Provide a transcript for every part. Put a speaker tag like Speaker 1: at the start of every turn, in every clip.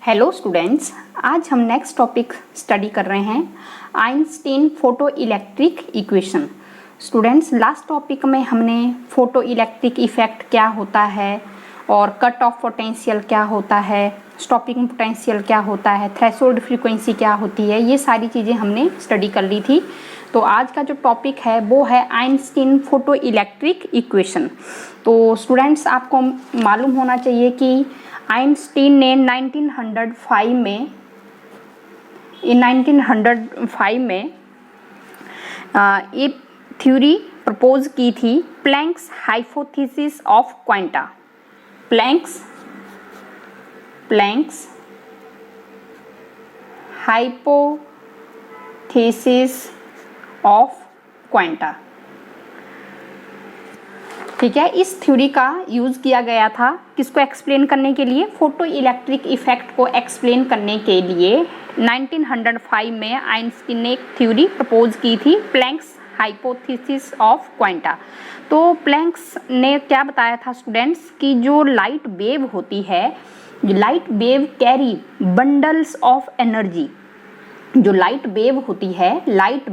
Speaker 1: Hello students, आज हम next topic study कर रहे हैं Einstein photo electric equation. Students, last topic में हमने फोटो इलेक्ट्रिक इफेक्ट क्या होता है और कट ऑफ पोटेंशियल क्या होता है, स्टॉपिंग पोटेंशियल क्या होता है, थ्रेशोल्ड फ्रीक्वेंसी क्या होती है, ये सारी चीज़ें हमने स्टडी कर ली थी। तो आज का जो टॉपिक है वो है आइंस्टीन फोटो इलेक्ट्रिक इक्वेशन। तो स्टूडेंट्स, आपको मालूम होना चाहिए कि आइंस्टीन ने 1905 में एक थ्योरी प्रपोज की थी, Planck's hypothesis of quanta. Planck's hypothesis of quanta. ठीक है, इस थ्योरी का यूज़ किया गया था किसको एक्सप्लेन करने के लिए? फोटो इलेक्ट्रिक इफेक्ट को एक्सप्लेन करने के लिए 1905 में आइंस्टीन ने एक थ्योरी प्रपोज की थी, प्लैंक्स हाइपोथेसिस ऑफ क्वांटा। तो प्लैंक्स ने क्या बताया था स्टूडेंट्स कि जो लाइट वेव होती है, light wave carry bundles of energy. जो लाइट वेव होती है, light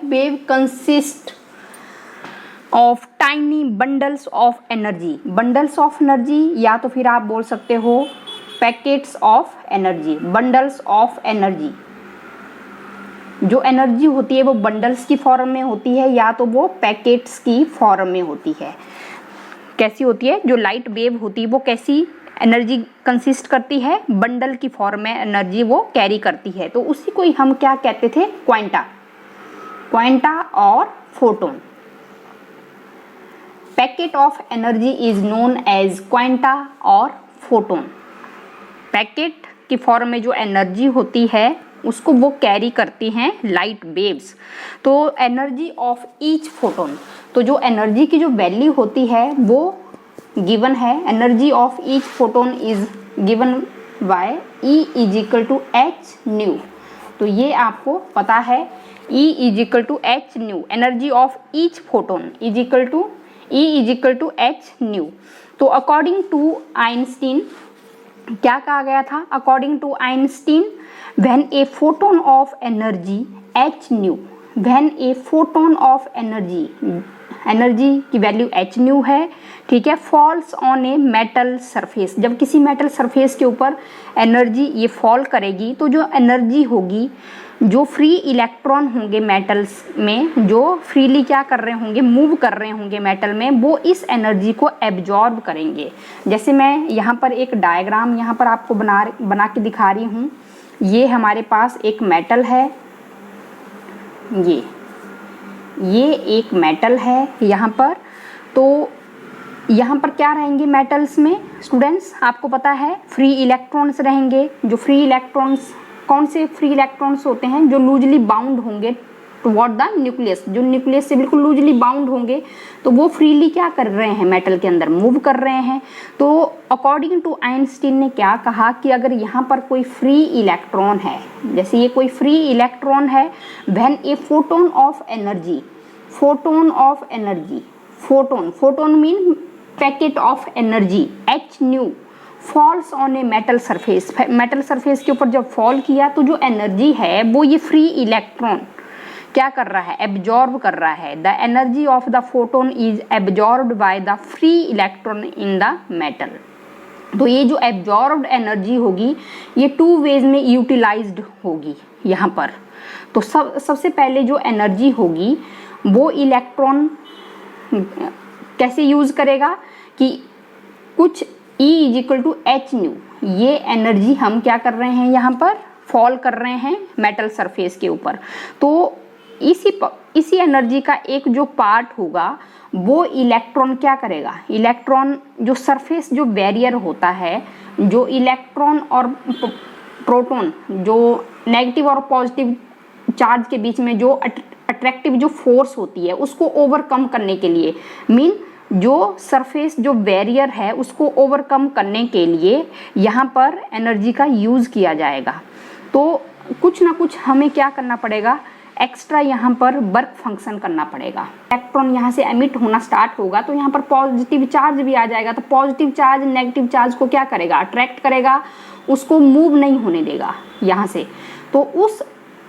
Speaker 1: wave consist of tiny bundles of energy. Bundles of energy या तो फिर आप बोल सकते हो packets of energy, bundles of energy. जो एनर्जी होती है वो बंडल्स की फॉर्म में होती है या तो वो पैकेट्स की फॉर्म में होती है। कैसी होती है? जो लाइट वेव होती है वो कैसी एनर्जी कंसिस्ट करती है? बंडल की फॉर्म में एनर्जी वो कैरी करती है। तो उसी को ही हम क्या कहते थे? क्वांटा और photon. Packet of energy is known as quanta और फोटोन। पैकेट की फॉर्म में जो एनर्जी होती है उसको वो कैरी करती हैं लाइट वेव्स। तो एनर्जी ऑफ ईच फोटोन, तो जो एनर्जी की जो वैल्यू होती है वो गिवन है। Energy of each photon is given by E is equal to h nu. तो ये आपको पता है, E is equal to h nu. Energy of each photon is equal to E is equal to h nu. तो according to Einstein क्या कहा गया था? According to Einstein, when a photon of energy h nu, when a photon of energy की value h nu है, ठीक है, falls on a metal surface. जब किसी मेटल सरफेस के ऊपर एनर्जी ये फॉल करेगी तो जो एनर्जी होगी, जो फ्री इलेक्ट्रॉन होंगे मेटल्स में, जो फ्रीली क्या कर रहे होंगे, मूव कर रहे होंगे मेटल में, वो इस एनर्जी को एब्जॉर्ब करेंगे। जैसे मैं यहाँ पर एक डायग्राम यहाँ पर आपको बना के दिखा रही हूँ। ये हमारे पास एक मेटल है, ये एक मेटल है यहाँ पर। तो यहाँ पर क्या रहेंगे मेटल्स में स्टूडेंट्स? आपको पता है फ्री इलेक्ट्रॉन्स रहेंगे। जो फ्री इलेक्ट्रॉन्स, कौन से फ्री इलेक्ट्रॉन्स होते हैं? जो लूजली बाउंड होंगे टुवर्ड द न्यूक्लियस, जो न्यूक्लियस से बिल्कुल लूजली बाउंड होंगे, तो वो फ्रीली क्या कर रहे हैं? मेटल के अंदर मूव कर रहे हैं। तो अकॉर्डिंग टू आइंस्टीन ने क्या कहा कि अगर यहाँ पर कोई फ्री इलेक्ट्रॉन है, जैसे ये कोई फ्री इलेक्ट्रॉन है, when a photon of energy, photon mean packet of energy h new falls on a metal surface. Metal surface के ऊपर जब फॉल किया तो जो एनर्जी है वो ये फ्री इलेक्ट्रॉन क्या कर रहा है? एब्जॉर्ब कर रहा है। The energy of the photon is absorbed by the free electron in the metal. तो ये जो एब्जॉर्ब्ड एनर्जी होगी ये टू वेज में यूटिलाइज्ड होगी यहाँ पर। तो सबसे पहले जो एनर्जी होगी वो इलेक्ट्रॉन कैसे यूज करेगा कि कुछ E is equal to h nu, ये एनर्जी हम क्या कर रहे हैं? यहाँ पर फॉल कर रहे हैं मेटल सरफेस के ऊपर। तो इसी एनर्जी का एक जो पार्ट होगा वो इलेक्ट्रॉन क्या करेगा? इलेक्ट्रॉन जो सरफेस जो बैरियर होता है, जो इलेक्ट्रॉन और प्रोटॉन, जो नेगेटिव और पॉजिटिव चार्ज के बीच में जो अट्रैक्टिव जो फोर्स होती है उसको ओवरकम करने के लिए, मीन जो सरफेस जो बैरियर है उसको ओवरकम करने के लिए यहाँ पर एनर्जी का यूज़ किया जाएगा। तो कुछ ना कुछ हमें क्या करना पड़ेगा? एक्स्ट्रा यहाँ पर वर्क फंक्शन करना पड़ेगा। इलेक्ट्रॉन यहाँ से एमिट होना स्टार्ट होगा तो यहाँ पर पॉजिटिव चार्ज भी आ जाएगा, तो पॉजिटिव चार्ज नेगेटिव चार्ज को क्या करेगा, अट्रैक्ट करेगा, उसको मूव नहीं होने देगा यहाँ से। तो उस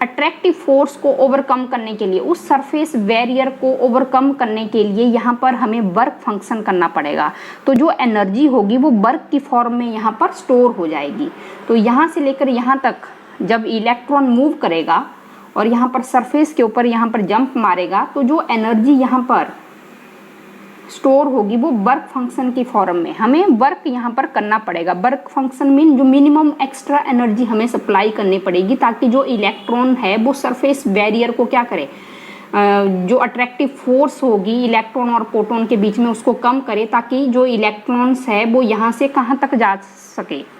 Speaker 1: अट्रैक्टिव फोर्स को ओवरकम करने के लिए, उस सरफेस बैरियर को ओवरकम करने के लिए यहाँ पर हमें वर्क फंक्शन करना पड़ेगा। तो जो एनर्जी होगी वो वर्क की फॉर्म में यहाँ पर स्टोर हो जाएगी। तो यहाँ से लेकर यहाँ तक जब इलेक्ट्रॉन मूव करेगा और यहाँ पर सरफेस के ऊपर यहाँ पर जंप मारेगा तो जो एनर्जी यहाँ पर स्टोर होगी वो वर्क फंक्शन की फॉर्म में हमें वर्क यहाँ पर करना पड़ेगा। वर्क फंक्शन मीन जो मिनिमम एक्स्ट्रा एनर्जी हमें सप्लाई करनी पड़ेगी ताकि जो इलेक्ट्रॉन है वो सरफेस बैरियर को क्या करे, जो अट्रैक्टिव फोर्स होगी इलेक्ट्रॉन और प्रोटॉन के बीच में उसको कम करे, ताकि जो इलेक्ट्रॉन्स है वो यहाँ से कहाँ तक जा सके,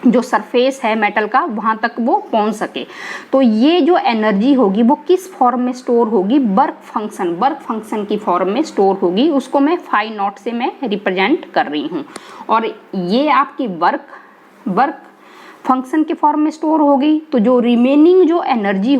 Speaker 1: जो सरफेस है मेटल का वहाँ तक वो पहुँच सके। तो ये जो एनर्जी होगी वो किस फॉर्म में स्टोर होगी, वर्क फंक्शन की फॉर्म में स्टोर होगी। उसको मैं फाई नॉट से मैं रिप्रेजेंट कर रही हूँ। और ये आपकी वर्क फंक्शन के फॉर्म में स्टोर होगी। तो जो रिमेनिंग जो एनर्जी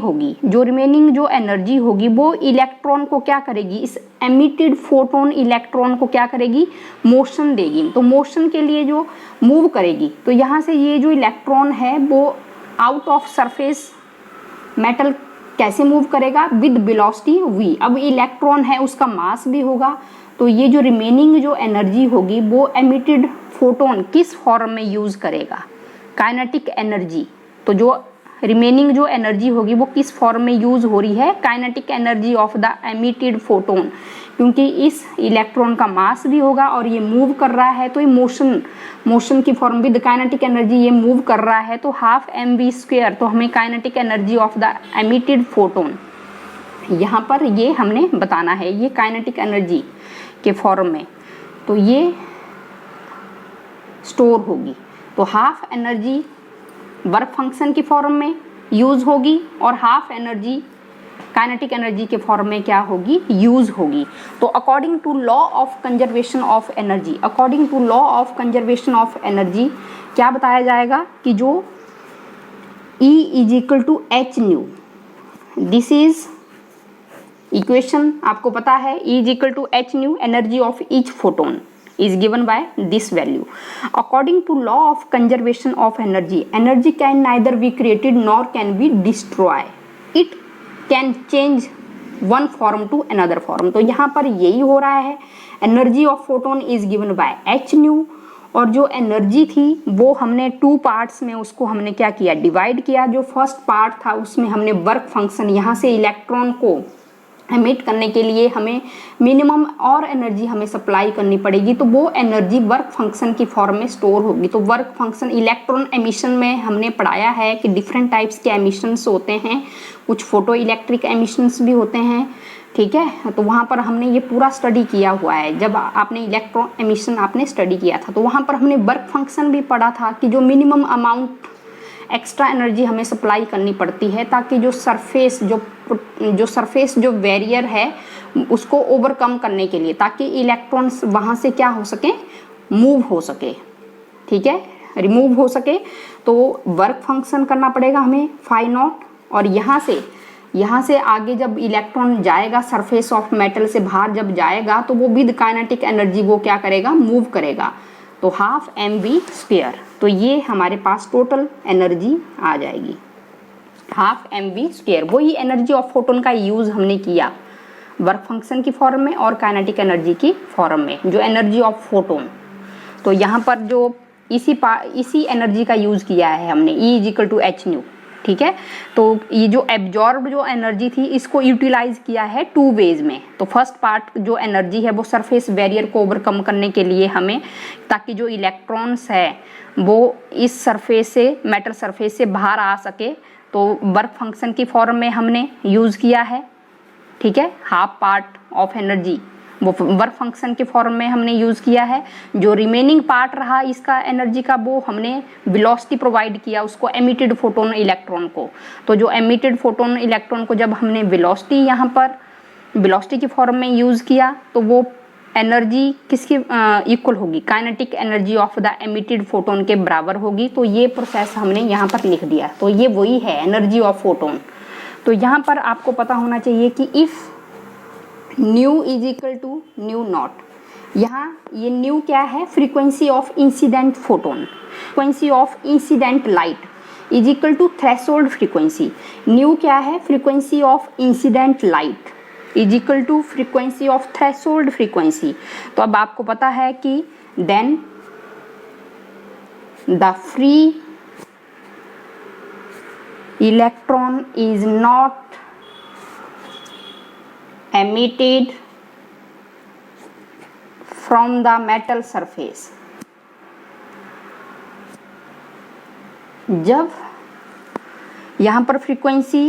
Speaker 1: होगी वो इलेक्ट्रॉन को क्या करेगी, इस एमिटेड फोटोन इलेक्ट्रॉन को क्या करेगी, मोशन देगी। तो मोशन के लिए जो मूव करेगी, तो यहाँ से ये जो इलेक्ट्रॉन है वो आउट ऑफ सरफेस मेटल कैसे मूव करेगा, विद वेलोसिटी v। अब इलेक्ट्रॉन है उसका मास भी होगा। तो ये जो रिमेनिंग जो एनर्जी होगी वो एमिटेड फोटोन किस फॉर्म में यूज करेगा, काइनेटिक एनर्जी। तो जो रिमेनिंग जो एनर्जी होगी वो किस फॉर्म में यूज हो रही है, kinetic energy of the emitted photon, क्योंकि इस इलेक्ट्रॉन का मास भी होगा और ये मूव कर रहा है। तो ये मोशन की फॉर्म विद काइनेटिक एनर्जी ये मूव कर रहा है। तो हाफ mv²। तो हमें kinetic energy of the emitted photon यहाँ पर ये हमने बताना है, ये काइनेटिक एनर्जी के फॉर्म में तो ये स्टोर होगी। तो हाफ एनर्जी वर्क फंक्शन की फॉर्म में यूज होगी और हाफ एनर्जी काइनेटिक एनर्जी के फॉर्म में क्या होगी, यूज होगी। तो according to law of conservation of energy, क्या बताया जाएगा कि जो E = h/nu, this is equation आपको पता है, E = h/nu, energy of each photon is given by this value. According to law of conservation of energy can neither be created nor can be destroyed. It can change one form to another form. तो यहाँ पर यही हो रहा है, energy of photon is given by h/nu। और जो energy थी वो हमने 2 पार्ट्स में उसको हमने क्या किया, डिवाइड किया। जो फर्स्ट पार्ट था उसमें हमने वर्क फंक्शन, यहाँ से इलेक्ट्रॉन को एमिट करने के लिए हमें मिनिमम और एनर्जी हमें सप्लाई करनी पड़ेगी। तो वो एनर्जी वर्क फंक्शन की फॉर्म में स्टोर होगी। तो वर्क फंक्शन, इलेक्ट्रॉन एमिशन में हमने पढ़ाया है कि डिफरेंट टाइप्स के एमिशंस होते हैं, कुछ फोटो इलेक्ट्रिक एमिशंस भी होते हैं, ठीक है। तो वहाँ पर हमने ये पूरा स्टडी किया हुआ है। जब आपने इलेक्ट्रॉन एमिशन आपने स्टडी किया था तो वहाँ पर हमने वर्क फंक्शन भी पढ़ा था कि जो मिनिमम अमाउंट एक्स्ट्रा एनर्जी हमें सप्लाई करनी पड़ती है ताकि जो सरफेस जो बैरियर है उसको ओवरकम करने के लिए, ताकि इलेक्ट्रॉन्स वहाँ से क्या हो सके, मूव हो सके, ठीक है, रिमूव हो सके। तो वर्क फंक्शन करना पड़ेगा हमें फाई नॉट। और यहाँ से आगे जब इलेक्ट्रॉन जाएगा सरफेस ऑफ मेटल से बाहर जब जाएगा तो वो विद काइनेटिक एनर्जी वो क्या करेगा, मूव करेगा। तो हाफ mv²। तो ये हमारे पास टोटल एनर्जी आ जाएगी हाफ mv²। वही एनर्जी ऑफ फोटोन का यूज़ हमने किया वर्क फंक्शन की फॉर्म में और काइनेटिक एनर्जी की फॉर्म में, जो एनर्जी ऑफ फोटोन। तो यहाँ पर जो इसी एनर्जी का यूज़ किया है हमने, E = h/nu, ठीक है। तो ये जो एब्जॉर्ब जो एनर्जी थी इसको यूटिलाइज किया है 2 वेज में। तो फर्स्ट पार्ट जो एनर्जी है वो सरफेस बैरियर को ओवरकम करने के लिए हमें, ताकि जो इलेक्ट्रॉन्स है वो इस सरफेस से, मेटल सरफेस से बाहर आ सके, तो वर्क फंक्शन की फॉर्म में हमने यूज़ किया है, ठीक है। हाफ पार्ट ऑफ एनर्जी वो वर्क फंक्शन के फॉर्म में हमने यूज़ किया है। जो रिमेनिंग पार्ट रहा इसका एनर्जी का वो हमने वेलोसिटी प्रोवाइड किया उसको, एमिटेड फोटोन इलेक्ट्रॉन को। तो जो एमिटेड फोटोन इलेक्ट्रॉन को जब हमने वेलोसिटी यहाँ पर वेलोसिटी की फॉर्म में यूज़ किया तो वो एनर्जी किसकी इक्वल होगी, kinetic energy of the emitted photon के बराबर होगी। तो ये प्रोसेस हमने यहाँ पर लिख दिया। तो ये वही है एनर्जी ऑफ फोटोन। तो तो यहाँ पर आपको पता होना चाहिए कि if nu is equal to nu naught, यहाँ ये न्यू क्या है, frequency of incident photon, frequency of incident light is equal to threshold frequency. Nu क्या है, frequency of incident light is equal to frequency of threshold frequency. तो अब आपको पता है कि then the free electron is not emitted from the metal surface। जब यहाँ पर फ्रीक्वेंसी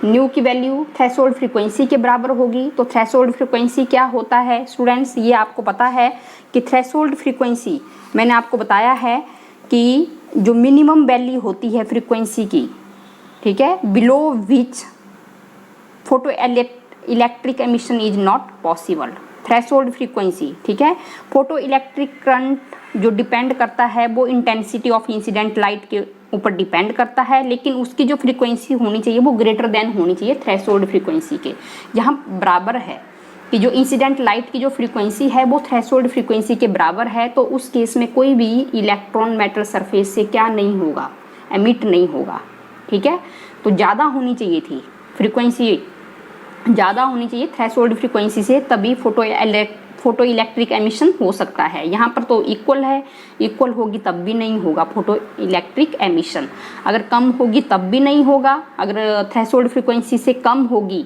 Speaker 1: न्यू की वैल्यू थ्रेशोल्ड फ्रीक्वेंसी के बराबर होगी, तो थ्रेशोल्ड फ्रीक्वेंसी क्या होता है स्टूडेंट्स, ये आपको पता है कि थ्रेशोल्ड फ्रीक्वेंसी मैंने आपको बताया है कि जो मिनिमम वैल्यू होती है फ्रीक्वेंसी की, ठीक है, below which photo electric emission is not possible, threshold frequency, ठीक है। फोटो इलेक्ट्रिक करंट जो डिपेंड करता है वो इंटेंसिटी ऑफ इंसिडेंट लाइट के ऊपर डिपेंड करता है, लेकिन उसकी जो फ्रीक्वेंसी होनी चाहिए वो ग्रेटर देन होनी चाहिए थ्रेशोल्ड फ्रीक्वेंसी के। यहाँ बराबर है कि जो इंसिडेंट लाइट की जो फ्रीक्वेंसी है वो थ्रेशोल्ड फ्रीक्वेंसी के बराबर है, तो उस केस में कोई भी इलेक्ट्रॉन मेटल सरफेस से क्या नहीं होगा, एमिट नहीं होगा, ठीक है। तो ज़्यादा होनी चाहिए थी फ्रीक्वेंसी, ज़्यादा होनी चाहिए थ्रेशोल्ड फ्रीक्वेंसी से, तभी फोटो इलेक्ट्रिक एमिशन हो सकता है। यहाँ पर तो इक्वल है, इक्वल होगी तब भी नहीं होगा फोटो इलेक्ट्रिक एमिशन, अगर कम होगी तब भी नहीं होगा, अगर थ्रेशोल्ड फ्रीक्वेंसी से कम होगी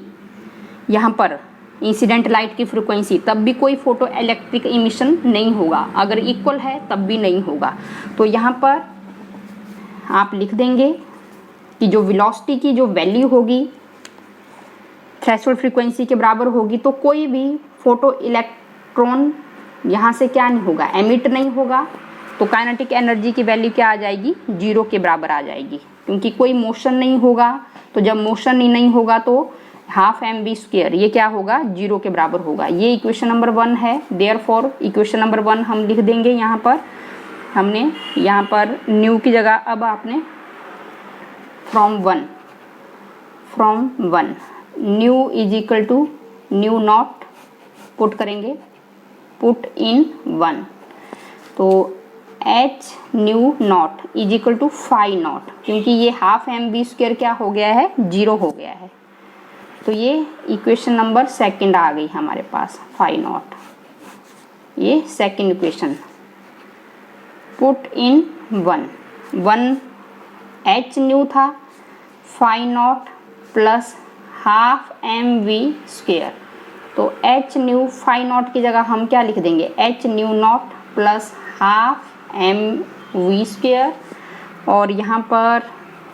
Speaker 1: यहाँ पर इंसिडेंट लाइट की फ्रीक्वेंसी तब भी कोई फोटो इलेक्ट्रिक एमिशन नहीं होगा, अगर इक्वल है तब भी नहीं होगा। तो यहाँ पर आप लिख देंगे कि जो वेलोसिटी की जो वैल्यू होगी थ्रेशोल्ड फ्रीक्वेंसी के बराबर होगी, तो कोई भी फोटो इलेक्ट्रॉन यहाँ से क्या नहीं होगा, एमिट नहीं होगा, तो काइनेटिक एनर्जी की वैल्यू क्या आ जाएगी, 0 के बराबर आ जाएगी, क्योंकि कोई मोशन नहीं होगा। तो जब मोशन ही नहीं होगा तो हाफ mv², ये क्या होगा, 0 के बराबर होगा। ये इक्वेशन नंबर 1 है। देयरफॉर इक्वेशन नंबर 1 हम लिख देंगे। यहाँ पर हमने यहाँ पर न्यू की जगह अब आपने from one nu is equal to nu naught put करेंगे, पुट इन 1, तो h nu naught is equal to phi naught, क्योंकि ये हाफ mv² क्या हो गया है, 0 हो गया है। तो ये इक्वेशन नंबर 2 आ गई हमारे पास, फाई नॉट, ये second equation. Put in 1 h nu था, phi not plus half mv², तो एच न्यू फाई नॉट की जगह हम क्या लिख देंगे, h nu naught plus half mv², और यहाँ पर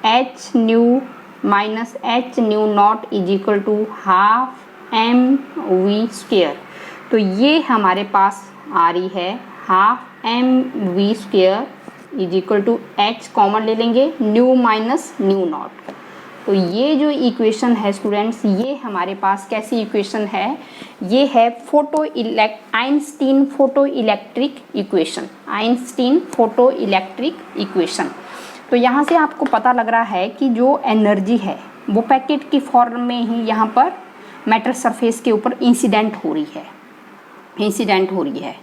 Speaker 1: h nu minus h nu naught is equal to half mv²। तो ये हमारे पास आ रही है half mv² is equal to h common ले लेंगे, न्यू माइनस न्यू नॉट। तो ये जो इक्वेशन है स्टूडेंट्स, ये हमारे पास कैसी इक्वेशन है, ये है Einstein photo electric equation, Einstein photo electric equation. तो यहाँ से आपको पता लग रहा है कि जो एनर्जी है वो पैकेट की फॉर्म में ही यहाँ पर मेटल सरफेस के ऊपर इंसिडेंट हो रही है,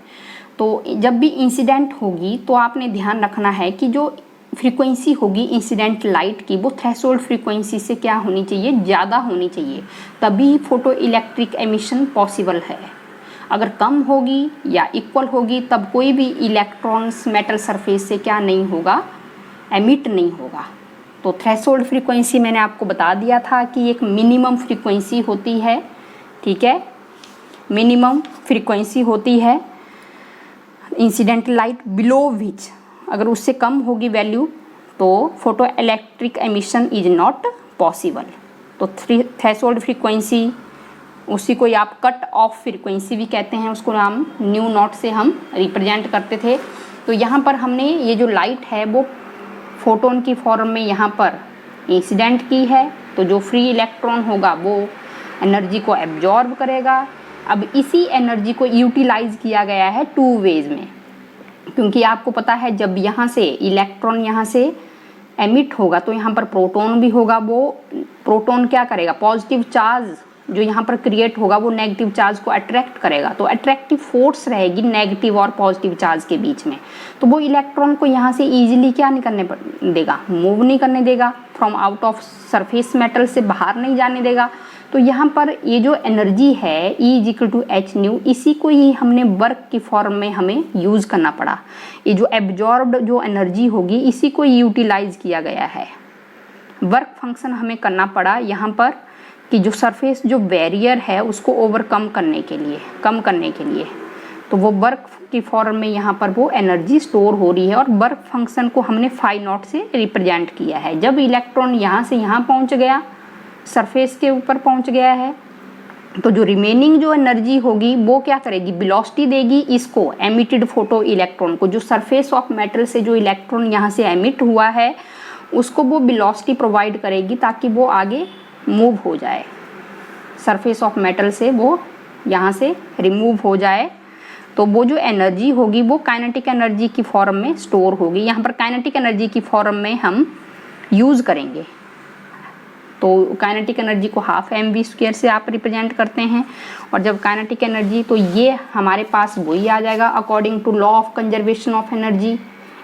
Speaker 1: तो जब भी इंसिडेंट होगी तो आपने ध्यान रखना है कि जो फ्रीक्वेंसी होगी इंसिडेंट लाइट की वो थ्रेशोल्ड फ्रीक्वेंसी से क्या होनी चाहिए, ज़्यादा होनी चाहिए, तभी फोटो इलेक्ट्रिक एमिशन पॉसिबल है। अगर कम होगी या इक्वल होगी तब कोई भी इलेक्ट्रॉन्स मेटल सरफेस से क्या नहीं होगा, एमिट नहीं होगा। तो थ्रेशोल्ड फ्रीक्वेंसी मैंने आपको बता दिया था कि एक मिनिमम फ्रीक्वेंसी होती है, ठीक है, मिनिमम फ्रीक्वेंसी होती है इंसिडेंट लाइट बिलो विच अगर उससे कम होगी वैल्यू तो photo electric emission is not possible. तो थ्रेशोल्ड फ्रीक्वेंसी, उसी को आप कट ऑफ फ्रीक्वेंसी भी कहते हैं, उसको नाम न्यू नॉट से हम रिप्रेजेंट करते थे। तो यहाँ पर हमने ये जो लाइट है वो फोटोन की फॉर्म में यहाँ पर इंसिडेंट की है, तो जो फ्री इलेक्ट्रॉन होगा वो एनर्जी को एब्जॉर्ब करेगा। अब इसी एनर्जी को यूटिलाइज किया गया है 2 वेज में, क्योंकि आपको पता है जब यहाँ से इलेक्ट्रॉन यहाँ से एमिट होगा तो यहाँ पर प्रोटॉन भी होगा, वो प्रोटॉन क्या करेगा, पॉजिटिव चार्ज जो यहाँ पर क्रिएट होगा वो नेगेटिव चार्ज को अट्रैक्ट करेगा, तो अट्रैक्टिव फोर्स रहेगी नेगेटिव और पॉजिटिव चार्ज के बीच में, तो वो इलेक्ट्रॉन को यहाँ से इजीली क्या नहीं करने देगा, मूव नहीं करने देगा, from out of surface metal से बाहर नहीं जाने देगा। तो यहाँ पर ये जो एनर्जी है E=h², इसी को ही हमने वर्क की फॉर्म में हमें यूज़ करना पड़ा। ये जो एब्जॉर्ब्ड जो एनर्जी होगी इसी को यूटिलाइज किया गया है, वर्क फंक्शन हमें करना पड़ा यहाँ पर कि जो सरफेस जो बैरियर है उसको ओवरकम करने के लिए, कम करने के लिए, तो वो वर्क की फॉर्म में यहाँ पर वो एनर्जी स्टोर हो रही है और वर्क फंक्शन को हमने φ0 से रिप्रेजेंट किया है। जब इलेक्ट्रॉन यहाँ से यहाँ पहुँच गया, सरफेस के ऊपर पहुँच गया है, तो जो रिमेनिंग जो एनर्जी होगी वो क्या करेगी, वेलोसिटी देगी इसको, एमिटेड फोटो इलेक्ट्रॉन को, जो सरफेस ऑफ मेटल से जो इलेक्ट्रॉन यहाँ से एमिट हुआ है उसको वो वेलोसिटी प्रोवाइड करेगी ताकि वो आगे मूव हो जाए, सरफेस ऑफ मेटल से वो यहाँ से रिमूव हो जाए। तो वो जो एनर्जी होगी वो काइनेटिक एनर्जी की फॉर्म में स्टोर होगी, यहाँ पर काइनेटिक एनर्जी की फॉर्म में हम यूज़ करेंगे। तो काइनेटिक एनर्जी को ½mv² से आप रिप्रेजेंट करते हैं, और जब काइनेटिक एनर्जी तो ये हमारे पास वही आ जाएगा according to law of conservation of energy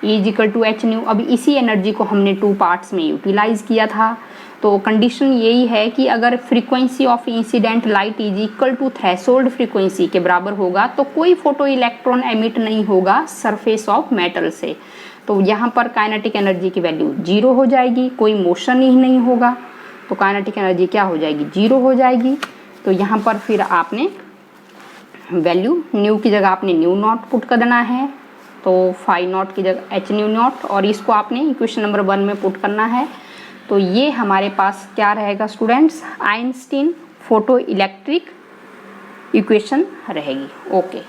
Speaker 1: E=h²। अब इसी एनर्जी को हमने 2 पार्ट्स में यूटिलाइज किया था। तो कंडीशन यही है कि अगर frequency of incident light = threshold frequency के बराबर होगा तो कोई फोटो इलेक्ट्रॉन एमिट नहीं होगा सरफेस ऑफ मेटल से, तो यहाँ पर काइनेटिक एनर्जी की वैल्यू 0 हो जाएगी, कोई मोशन ही नहीं होगा, तो काइनेटिक एनर्जी क्या हो जाएगी, 0 हो जाएगी। तो यहाँ पर फिर आपने वैल्यू न्यू की जगह आपने μ0 पुट कर देना है, तो φ0 की जगह h²0, और इसको आपने इक्वेशन नंबर 1 में पुट करना है। तो ये हमारे पास क्या रहेगा students, Einstein photo electric equation रहेगी। ओके।